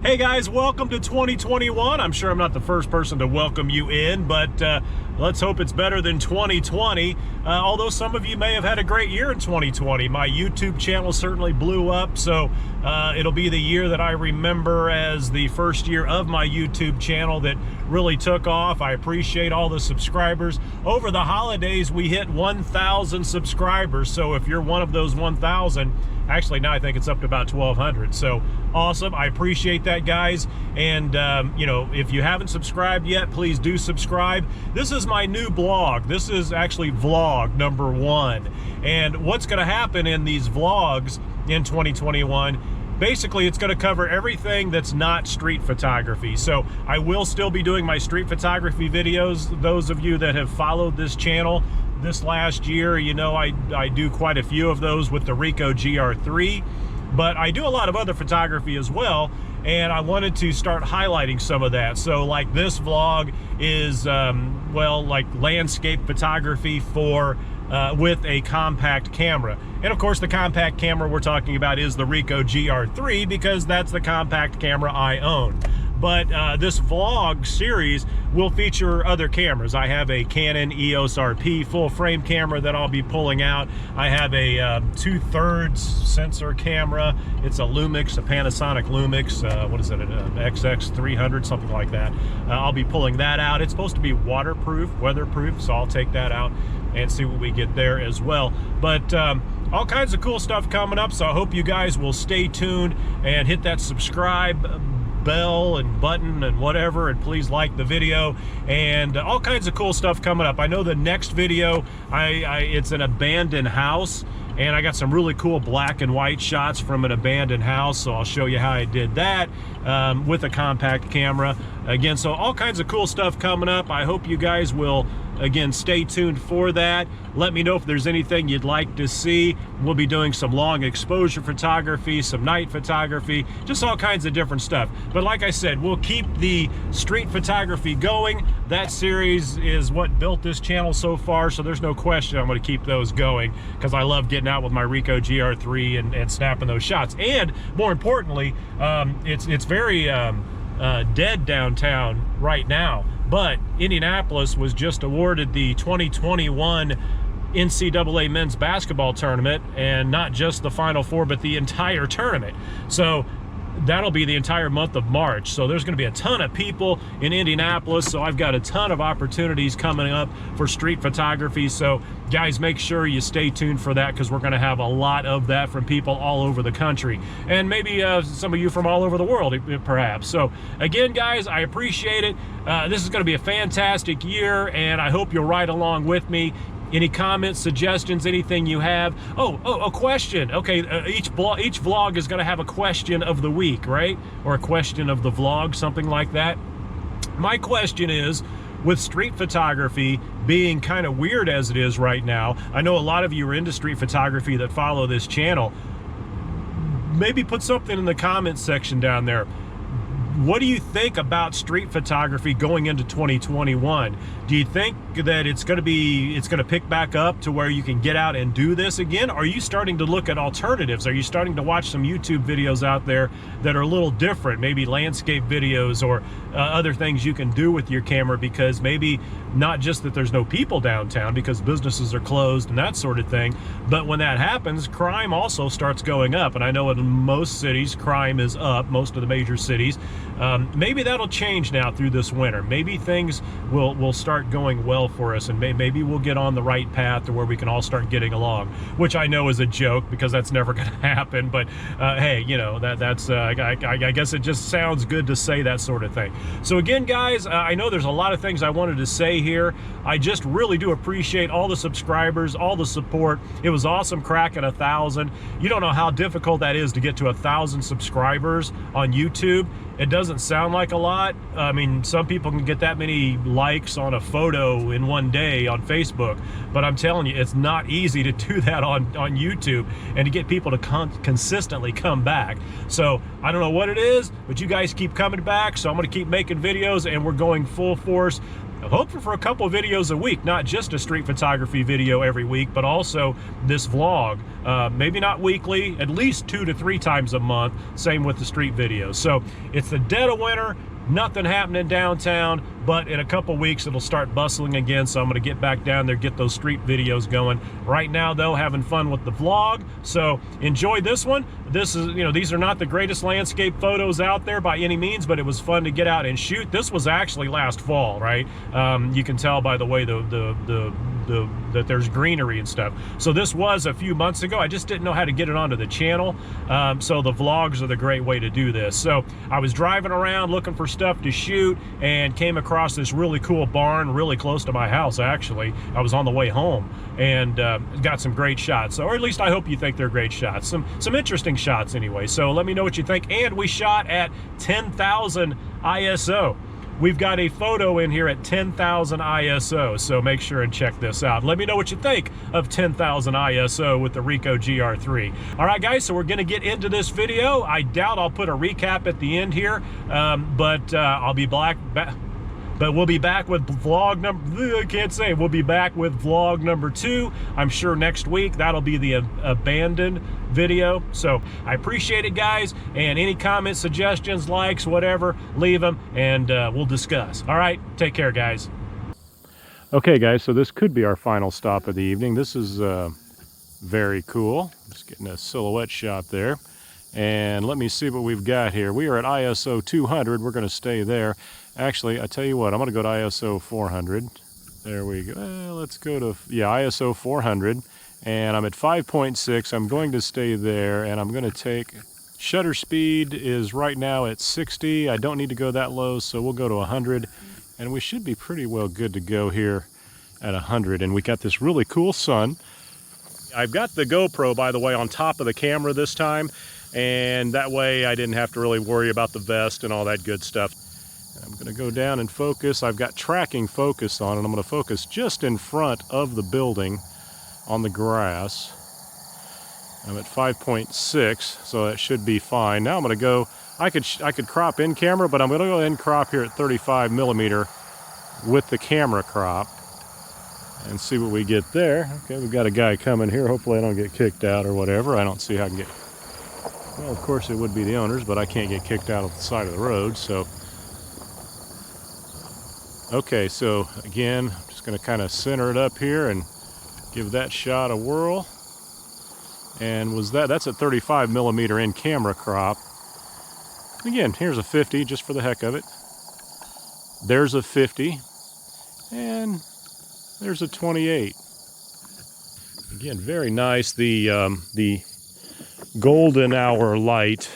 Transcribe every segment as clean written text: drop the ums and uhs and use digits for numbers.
Hey guys, welcome to 2021. I'm sure I'm not the first person to welcome you in, but let's hope it's better than 2020. Although some of you may have had a great year in 2020. My YouTube channel certainly blew up, so it'll be the year that I remember as the first year of my YouTube channel that really took off. I appreciate all the subscribers. Over the holidays, we hit 1,000 subscribers, so if you're one of those 1,000, actually now I think it's up to about 1,200, so awesome. I appreciate that, guys. And you know, if you haven't subscribed yet, please do subscribe. This is my new blog. This is actually vlog number 1, and what's going to happen in these vlogs in 2021, basically it's going to cover everything that's not street photography. So I will still be doing my street photography videos. Those of you that have followed this channel this last year, you know I do quite a few of those with the Ricoh GR III, but I do a lot of other photography as well, and I wanted to start highlighting some of that. So like this vlog is well, like landscape photography for with a compact camera. And of course the compact camera we're talking about is the Ricoh GR III, because that's the compact camera I own. But this vlog series will feature other cameras. I have a Canon EOS RP full frame camera that I'll be pulling out. I have a 2/3 sensor camera. It's a Lumix, a Panasonic Lumix. What is it, an XX300, something like that. I'll be pulling that out. It's supposed to be waterproof, weatherproof, so I'll take that out and see what we get there as well. But all kinds of cool stuff coming up, so I hope you guys will stay tuned and hit that subscribe bell and button and whatever, and please like the video, and all kinds of cool stuff coming up. I know the next video, it's an abandoned house, and I got some really cool black and white shots from an abandoned house, so I'll show you how I did that with a compact camera again. So all kinds of cool stuff coming up. I hope you guys will again stay tuned for that. Let me know if there's anything you'd like to see. We'll be doing some long exposure photography, some night photography, just all kinds of different stuff. But like I said, we'll keep the street photography going. That series is what built this channel so far, so there's no question I'm going to keep those going, because I love getting out with my Ricoh GR III and snapping those shots. And more importantly, it's very dead downtown right now, but Indianapolis was just awarded the 2021 NCAA men's basketball tournament, and not just the Final Four, but the entire tournament. So that'll be the entire month of March. So there's going to be a ton of people in Indianapolis, so I've got a ton of opportunities coming up for street photography. So guys, make sure you stay tuned for that, because we're going to have a lot of that from people all over the country, and maybe some of you from all over the world perhaps. So again, guys, I appreciate it. This is going to be a fantastic year, and I hope you'll ride along with me. Any comments, suggestions, anything you have? Oh, a question. Okay, each vlog is going to have a question of the week, right? Or a question of the vlog, something like that. My question is, with street photography being kind of weird as it is right now, I know a lot of you are into street photography that follow this channel. Maybe put something in the comments section down there. What do you think about street photography going into 2021? Do you think that it's going to pick back up to where you can get out and do this again? Are you starting to look at alternatives? Are you starting to watch some YouTube videos out there that are a little different, maybe landscape videos or other things you can do with your camera? Because maybe not just that there's no people downtown because businesses are closed and that sort of thing, but when that happens, crime also starts going up. And I know in most cities, crime is up, most of the major cities. Maybe that'll change now through this winter. Maybe things will start going well for us, and maybe we'll get on the right path to where we can all start getting along, which I know is a joke, because that's never going to happen. But hey, you know, that's I guess it just sounds good to say that sort of thing. So again, guys, I know there's a lot of things I wanted to say here. I just really do appreciate all the subscribers, all the support. It was awesome cracking 1,000. You don't know how difficult that is to get to 1,000 subscribers on YouTube. It doesn't sound like a lot. I mean, some people can get that many likes on a photo in one day on Facebook, but I'm telling you, it's not easy to do that on YouTube and to get people to consistently come back. So I don't know what it is, but you guys keep coming back, so I'm going to keep making videos, and we're going full force. I'm hoping for a couple of videos a week, not just a street photography video every week, but also this vlog. Maybe not weekly, at least 2 to 3 times a month. Same with the street videos. So it's the dead of winter. Nothing happening downtown, but in a couple weeks it'll start bustling again, so I'm going to get back down there, get those street videos going. Right now though, having fun with the vlog, so enjoy this one. This is, you know, these are not the greatest landscape photos out there by any means, but it was fun to get out and shoot. This was actually last fall, right? You can tell by the way that there's greenery and stuff. So this was a few months ago. I just didn't know how to get it onto the channel. So the vlogs are the great way to do this. So I was driving around looking for stuff to shoot and came across this really cool barn really close to my house. Actually, I was on the way home and got some great shots. So, or at least I hope you think they're great shots. Some interesting shots anyway. So let me know what you think. And we shot at 10,000 ISO. We've got a photo in here at 10,000 ISO, so make sure and check this out. Let me know what you think of 10,000 ISO with the Ricoh GR III. All right, guys, so we're going to get into this video. I doubt I'll put a recap at the end here, but I'll be back. But we'll be back with vlog number, I can't say, we'll be back with vlog number 2. I'm sure next week that'll be the abandoned video. So I appreciate it, guys, and any comments, suggestions, likes, whatever, leave them and we'll discuss. All right, take care, guys. Okay, guys, so this could be our final stop of the evening. This is very cool. Just getting a silhouette shot there. And let me see what we've got here. We are at ISO 200. We're going to stay there. Actually, I tell you what, I'm going to go to ISO 400. There we go. Let's go to, yeah, ISO 400. And I'm at 5.6. I'm going to stay there, and I'm going to take, shutter speed is right now at 60. I don't need to go that low, so we'll go to 100. And we should be pretty well good to go here at 100. And we got this really cool sun. I've got the GoPro, by the way, on top of the camera this time. And that way I didn't have to really worry about the vest and all that good stuff. I'm going to go down and focus. I've got tracking focus on, and I'm going to focus just in front of the building on the grass. I'm at 5.6, so that should be fine. Now I'm going to go, I could crop in camera, but I'm going to go ahead and crop here at 35 millimeter with the camera crop and see what we get there. Okay, we've got a guy coming here. Hopefully I don't get kicked out or whatever. I don't see how I can get, well, of course it would be the owners, but I can't get kicked out of the side of the road, so. Okay, so again, I'm just going to kind of center it up here and give that shot a whirl. And that's a 35 millimeter in camera crop. Again, here's a 50 just for the heck of it. There's a 50. And there's a 28. Again, very nice. The golden hour light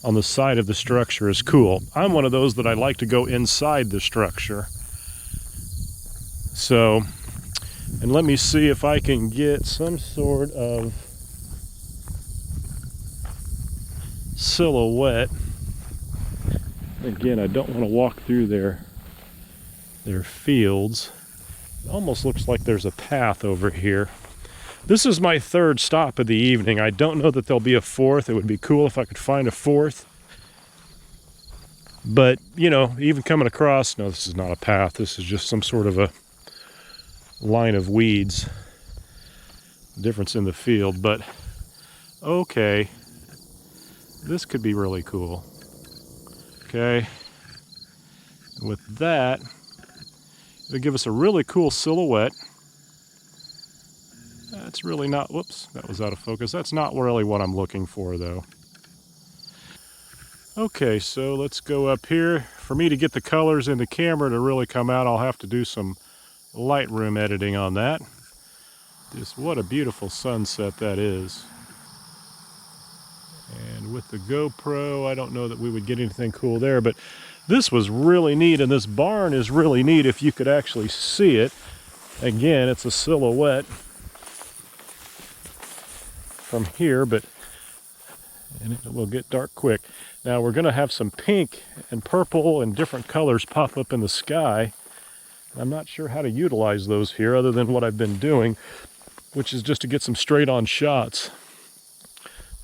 on the side of the structure is cool. I'm one of those that I like to go inside the structure. So, and let me see if I can get some sort of silhouette. Again, I don't want to walk through their fields. It almost looks like there's a path over here. This is my third stop of the evening. I don't know that there'll be a fourth. It would be cool if I could find a fourth. But, you know, even coming across, no, this is not a path. This is just some sort of a line of weeds. Difference in the field, but okay. This could be really cool. Okay. With that, it'll give us a really cool silhouette. That's really not, whoops, that was out of focus. That's not really what I'm looking for, though. Okay, so let's go up here. For me to get the colors in the camera to really come out, I'll have to do some Lightroom editing on that. Just what a beautiful sunset that is. And with the GoPro, I don't know that we would get anything cool there, but this was really neat, and this barn is really neat if you could actually see it. Again, it's a silhouette from here, but and it will get dark quick. Now we're going to have some pink and purple and different colors pop up in the sky. I'm not sure how to utilize those here other than what I've been doing, which is just to get some straight on shots.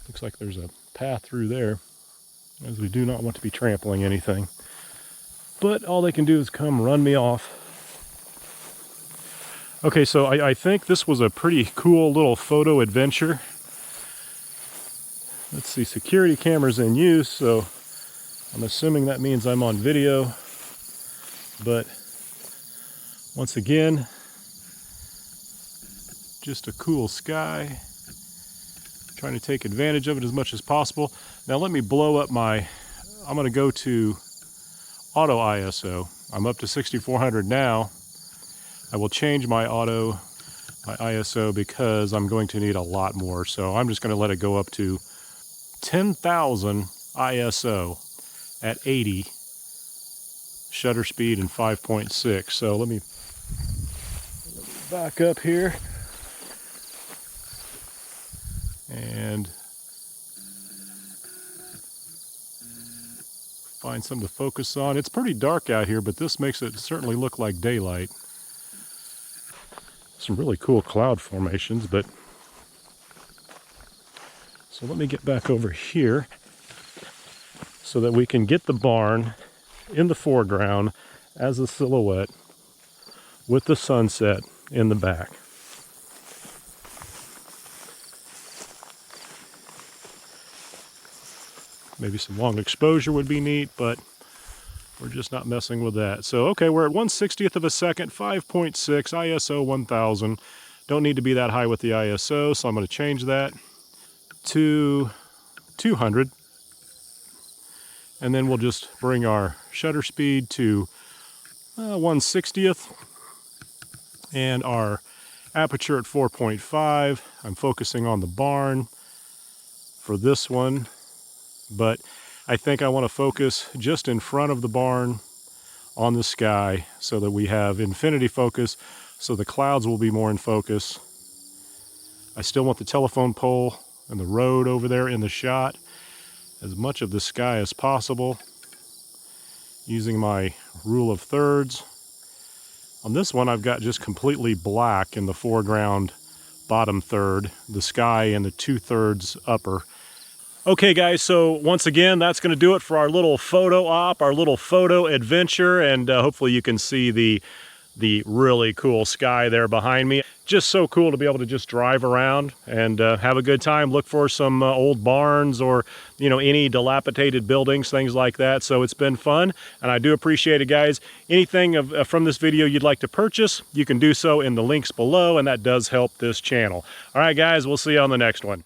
Looks like there's a path through there, as we do not want to be trampling anything. but all they can do is come run me off. Okay, so I think this was a pretty cool little photo adventure. Let's see, security cameras in use, so I'm assuming that means I'm on video. But once again, just a cool sky. Trying to take advantage of it as much as possible. Now let me blow up I'm going to go to auto ISO. I'm up to 6400 now. I will change my ISO because I'm going to need a lot more. So I'm just going to let it go up to 10,000 ISO at 80 shutter speed and 5.6. So let me back up here and find something to focus on. It's pretty dark out here, but this makes it certainly look like daylight. Some really cool cloud formations, but so let me get back over here so that we can get the barn in the foreground as a silhouette with the sunset in the back. Maybe some long exposure would be neat, but we're just not messing with that. So, okay, we're at 1/60th of a second, 5.6, ISO 1000. Don't need to be that high with the ISO, so I'm going to change that to 200. And then we'll just bring our shutter speed to 1/60th and our aperture at 4.5. I'm focusing on the barn for this one, but I think I want to focus just in front of the barn on the sky so that we have infinity focus, so the clouds will be more in focus. I still want the telephone pole and the road over there in the shot, as much of the sky as possible, using my rule of thirds. On this one, I've got just completely black in the foreground bottom third, the sky in the 2/3 upper. Okay guys, so once again, that's going to do it for our little photo op, our little photo adventure, and hopefully you can see the really cool sky there behind me. Just so cool to be able to just drive around and have a good time, look for some old barns or, you know, any dilapidated buildings, things like that. So it's been fun, and I do appreciate it, guys. Anything from this video you'd like to purchase, you can do so in the links below, and that does help this channel. All right, guys, we'll see you on the next one.